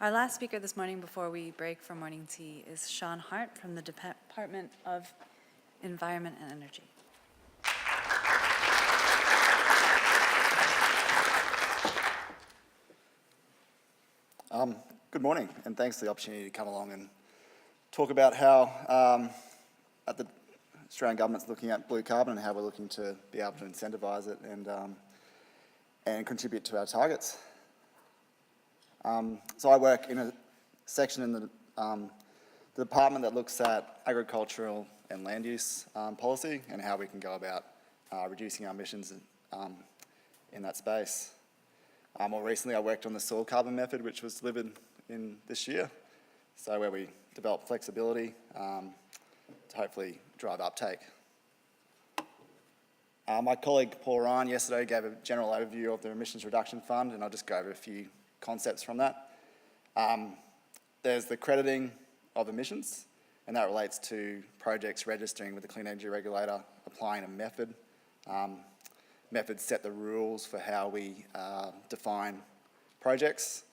Our last speaker this morning before we break for morning tea is Hart from the Department of Environment and Energy. Good morning, and thanks for the opportunity to come along and talk about how the Australian government's looking at blue carbon and how we're looking to be able to incentivise it and contribute to our targets. So I work in a section in the department that looks at agricultural and land use policy and how we can go about reducing our emissions in that space. More recently, I worked on the soil carbon method, which was delivered in this year, so where we develop flexibility to hopefully drive uptake. My colleague Paul Ryan yesterday gave a general overview of the Emissions Reduction Fund, and I'll just go over a few concepts from that. There's the crediting of emissions, and that relates to projects registering with the Clean Energy Regulator, applying a method. Methods set the rules for how we define projects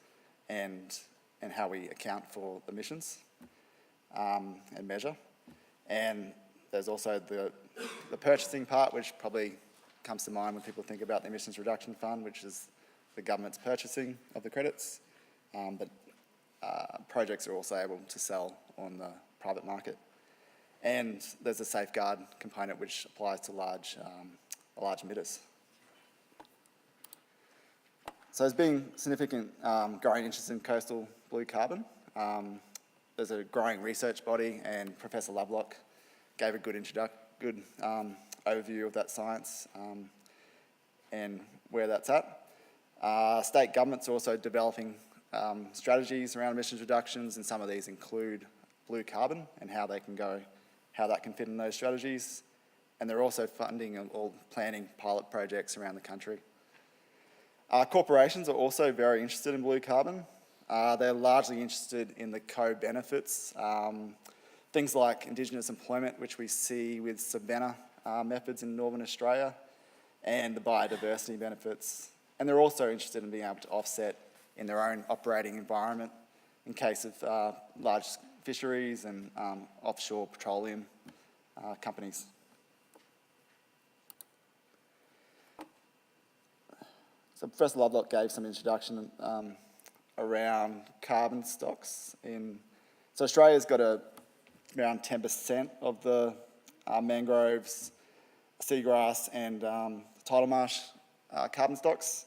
and how we account for emissions and measure. And there's also the purchasing part, which probably comes to mind when people think about the Emissions Reduction Fund, which is the government's purchasing of the credits. But projects are also able to sell on the private market. And there's a safeguard component which applies to large emitters. So there's been significant growing interest in coastal blue carbon. There's a growing research body, and Professor Lovelock gave a good overview of that science and where that's at. State governments are also developing strategies around emissions reductions, and some of these include blue carbon and how that can fit in those strategies. And they're also funding or planning pilot projects around the country. Corporations are also very interested in blue carbon. They're largely interested in the co-benefits, things like Indigenous employment, which we see with savanna methods in Northern Australia, and the biodiversity benefits. And they're also interested in being able to offset in their own operating environment in case of large fisheries and offshore petroleum companies. So Professor Lovelock gave some introduction around carbon stocks. So Australia's got around 10% of the mangroves, seagrass and tidal marsh carbon stocks,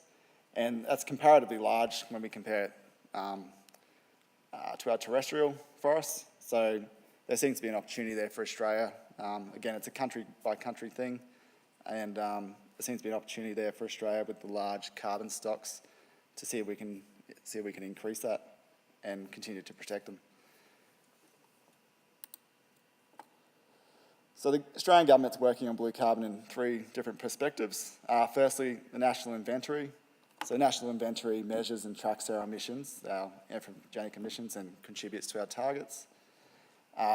and that's comparatively large when we compare it to our terrestrial forests. So there seems to be an opportunity there for Australia. Again, it's a country by country thing, and there seems to be an opportunity there for Australia with the large carbon stocks to see if we can increase that and continue to protect them. So the Australian government's working on blue carbon in three different perspectives. Firstly, the national inventory. So the national inventory measures and tracks our emissions, our anthropogenic emissions, and contributes to our targets.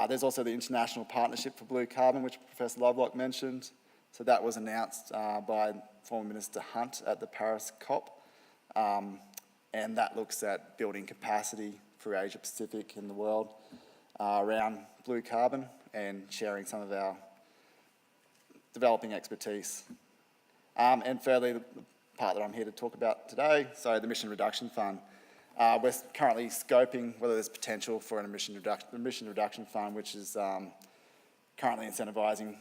There's also the International Partnership for Blue Carbon, which Professor Lovelock mentioned. So that was announced by former Minister Hart at the Paris COP. And that looks at building capacity through Asia Pacific and the world around blue carbon and sharing some of our developing expertise. And further, the part that I'm here to talk about today, so the Emission Reduction Fund. We're currently scoping whether there's potential for an emission reduction fund, which is currently incentivising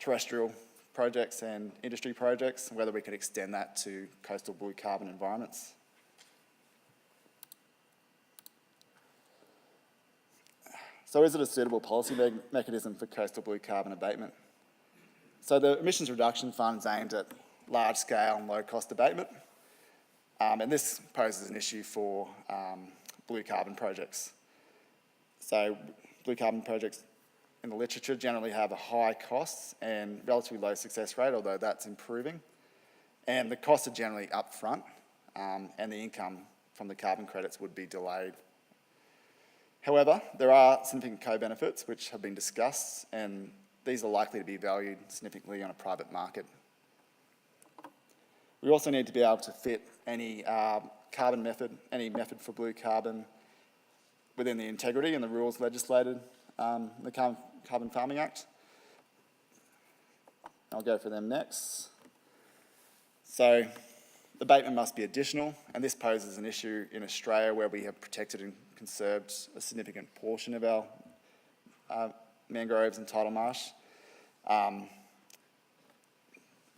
terrestrial projects and industry projects, and whether we could extend that to coastal blue carbon environments. So is it a suitable policy mechanism for coastal blue carbon abatement? So the Emissions Reduction Fund is aimed at large-scale and low-cost abatement, and this poses an issue for blue carbon projects. So blue carbon projects in the literature generally have a high cost and relatively low success rate, although that's improving. And the costs are generally upfront, and the income from the carbon credits would be delayed. However, there are significant co-benefits which have been discussed, and these are likely to be valued significantly on a private market. We also need to be able to fit any carbon method, any method for blue carbon within the integrity and the rules legislated in the Carbon Farming Act. I'll go for them next. So abatement must be additional, and this poses an issue in Australia where we have protected and conserved a significant portion of our mangroves and tidal marsh.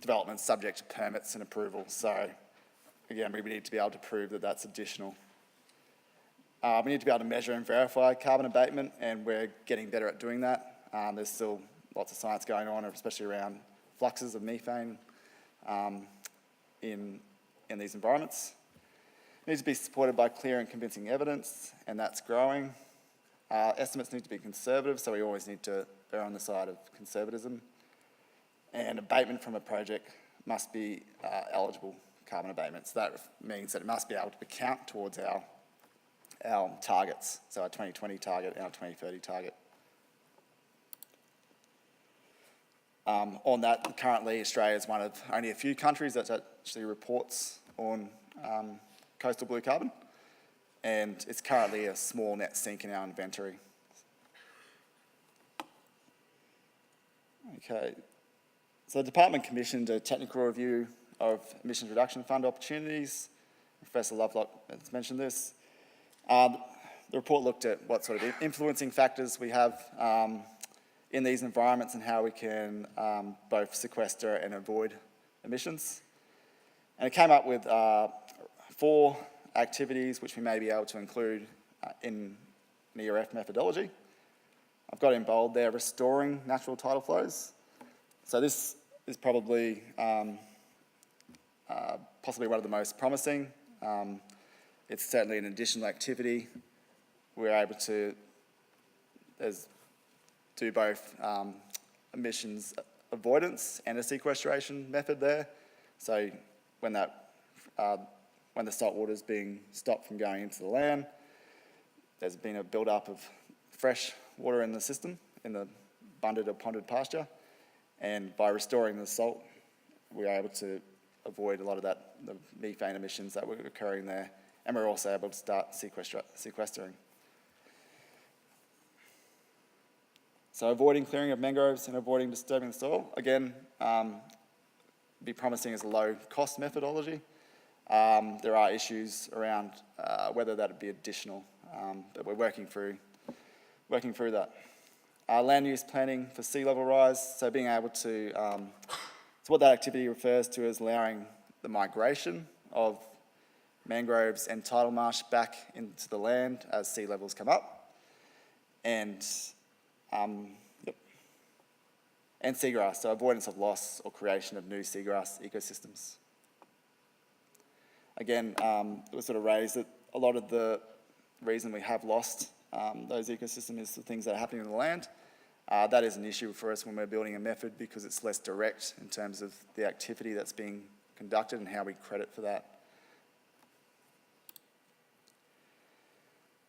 Development subject to permits and approval. So again, we need to be able to prove that that's additional. We need to be able to measure and verify carbon abatement, and we're getting better at doing that. There's still lots of science going on, especially around fluxes of methane in these environments. It needs to be supported by clear and convincing evidence, and that's growing. Estimates need to be conservative, so we always need to err on the side of conservatism. And abatement from a project must be eligible carbon abatement. So that means that it must be able to count towards our targets, so our 2020 target and our 2030 target. On that, currently Australia is one of only a few countries that actually reports on coastal blue carbon, and it's currently a small net sink in our inventory. Okay, so the department commissioned a technical review of emissions reduction fund opportunities. Professor Lovelock has mentioned this. The report looked at what sort of influencing factors we have in these environments and how we can both sequester and avoid emissions. And it came up with 4 activities which we may be able to include in an ERF methodology. I've got in bold there, restoring natural tidal flows. So this is probably possibly one of the most promising. It's certainly an additional activity. We're able to do both emissions avoidance and a sequestration method there. So when the salt water is being stopped from going into the land, there's been a build-up of fresh water in the system, in the bunded or ponded pasture, and by restoring the salt, we're able to avoid a lot of the methane emissions that were occurring there, and we're also able to start sequestering. So avoiding clearing of mangroves and avoiding disturbing the soil, again, be promising as a low-cost methodology. There are issues around whether that would be additional, but we're working through that. Land use planning for sea level rise, so being able to, so what that activity refers to is allowing the migration of mangroves and tidal marsh back into the land as sea levels come up, and seagrass, so avoidance of loss or creation of new seagrass ecosystems. Again, it was sort of raised that a lot of the reason we have lost those ecosystems is the things that are happening in the land. That is an issue for us when we're building a method because it's less direct in terms of the activity that's being conducted and how we credit for that.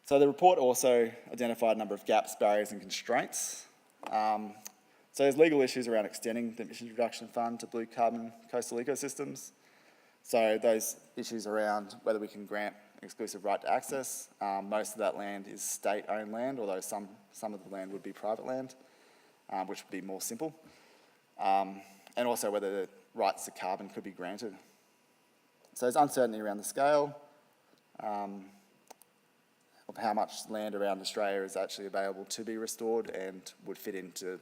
So the report also identified a number of gaps, barriers and constraints. So there's legal issues around extending the emissions reduction fund to blue carbon coastal ecosystems. So those issues around whether we can grant exclusive right to access. Most of that land is state-owned land, although some of the land would be private land, which would be more simple. And also whether the rights to carbon could be granted. So there's uncertainty around the scale of how much land around Australia is actually available to be restored and would fit into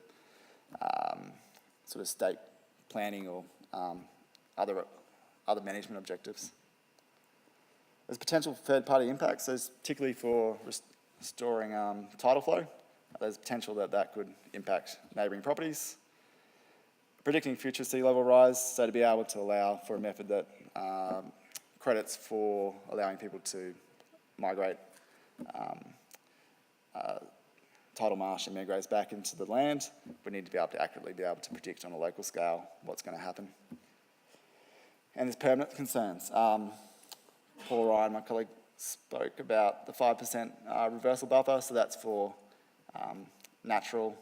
sort of state planning or other management objectives. There's potential third-party impacts, so particularly for restoring tidal flow. There's potential that that could impact neighbouring properties. Predicting future sea level rise, so to be able to allow for a method that credits for allowing people to migrate tidal marsh and mangroves back into the land, we need to be able to accurately be able to predict on a local scale what's going to happen. And there's permanent concerns. Paul Ryan, my colleague, spoke about the 5% reversal buffer, so that's for natural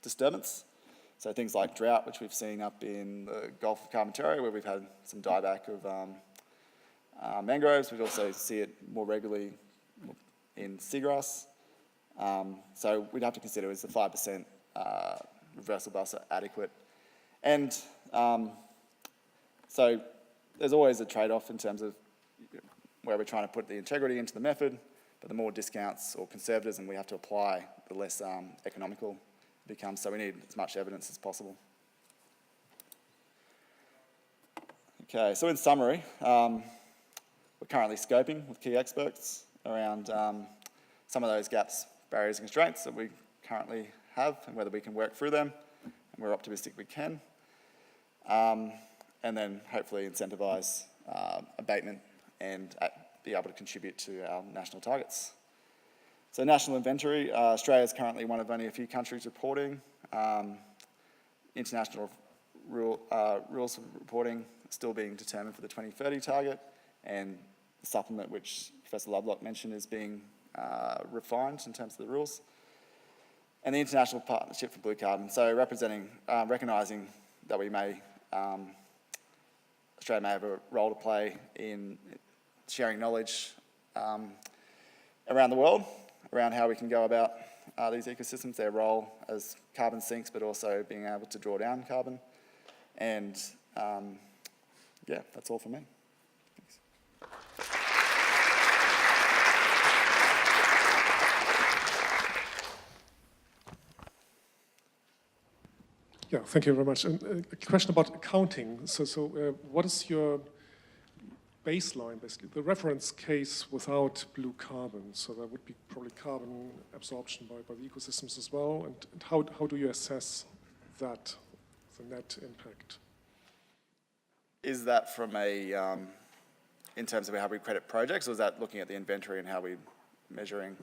disturbance. So things like drought, which we've seen up in the Gulf of Carpentaria, where we've had some dieback of mangroves. We also see it more regularly in seagrass. So we'd have to consider, is the 5% reversal buffer adequate? And so there's always a trade-off in terms of where we're trying to put the integrity into the method, but the more discounts or conservatism we have to apply, the less economical it becomes. So we need as much evidence as possible. Okay, so in summary, we're currently scoping with key experts around some of those gaps, barriers and constraints that we currently have and whether we can work through them, and we're optimistic we can. And then hopefully incentivise abatement and be able to contribute to our national targets. So national inventory, Australia is currently one of only a few countries reporting. International rules for reporting still being determined for the 2030 target, and the supplement which Professor Lovelock mentioned is being refined in terms of the rules. And the International Partnership for Blue Carbon, so recognising that Australia may have a role to play in sharing knowledge around the world, around how we can go about these ecosystems, their role as carbon sinks, but also being able to draw down carbon. And yeah, that's all from me. Thanks. Yeah, thank you very much. And a question about accounting. So what is your baseline, basically, the reference case without blue carbon? So that would be probably carbon absorption by the ecosystems as well. And how do you assess that, the net impact? Is that from in terms of how we credit projects, or is that looking at the inventory and how we're measuring?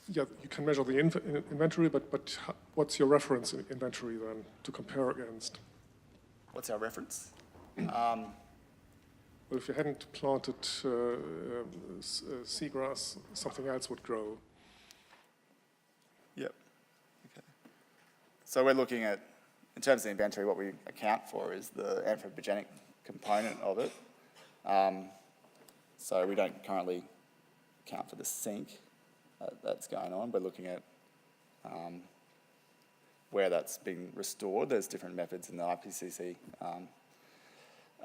Yeah, you can measure the inventory, but what's your reference inventory then to compare against? What's our reference? Well, if you hadn't planted seagrass, something else would grow. Yep. Okay. So we're looking at, in terms of the inventory, what we account for is the anthropogenic component of it. So we don't currently account for the sink that's going on. We're looking at where that's being restored. There's different methods in the IPCC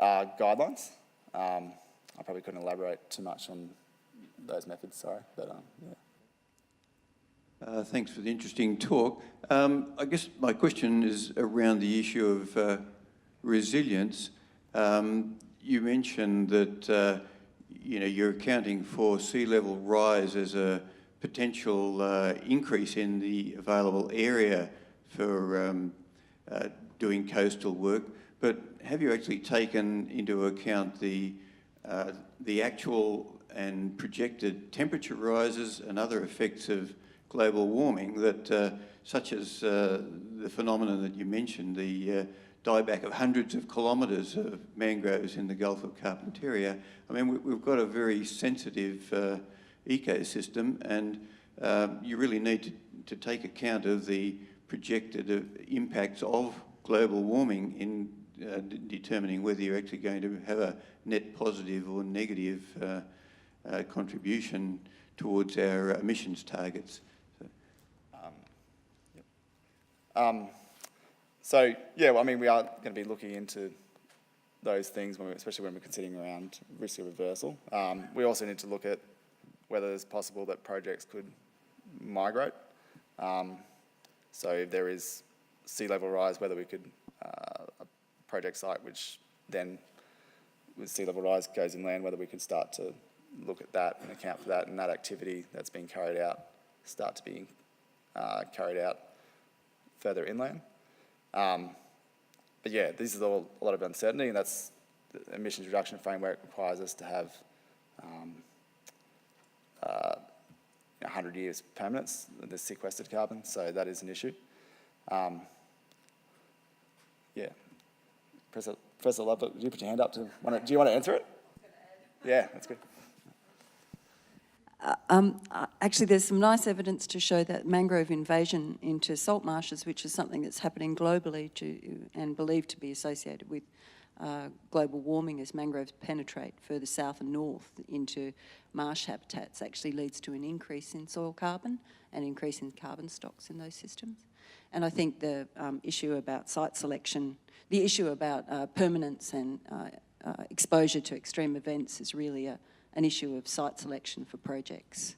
guidelines. I probably couldn't elaborate too much on those methods, sorry, but yeah. Thanks for the interesting talk. I guess my question is around the issue of resilience. You mentioned that you're accounting for sea level rise as a potential increase in the available area for doing coastal work, but have you actually taken into account the actual and projected temperature rises and other effects of global warming that, such as the phenomenon that you mentioned, the dieback of hundreds of kilometres of mangroves in the Gulf of Carpentaria? I mean, we've got a very sensitive ecosystem, and you really need to take account of the projected impacts of global warming in determining whether you're actually going to have a net positive or negative contribution towards our emissions targets. So yeah, well, I mean, we are going to be looking into those things, especially when we're considering around risk of reversal. We also need to look at whether it's possible that projects could migrate. So if there is sea level rise, whether we could, a project site which then with sea level rise goes inland, whether we could start to look at that and account for that, and that activity that's being carried out start to be carried out further inland. But yeah, this is all a lot of uncertainty, and that's the emissions reduction framework requires us to have 100 years permanence, the sequestered carbon, so that is an issue. Yeah. Professor Lovelock, did you put your hand up? Do you want to answer it? Yeah, that's good. Actually, there's some nice evidence to show that mangrove invasion into salt marshes, which is something that's happening globally and believed to be associated with global warming as mangroves penetrate further south and north into marsh habitats actually leads to an increase in soil carbon and increase in carbon stocks in those systems. And I think the issue about site selection, the issue about permanence and exposure to extreme events is really an issue of site selection for projects.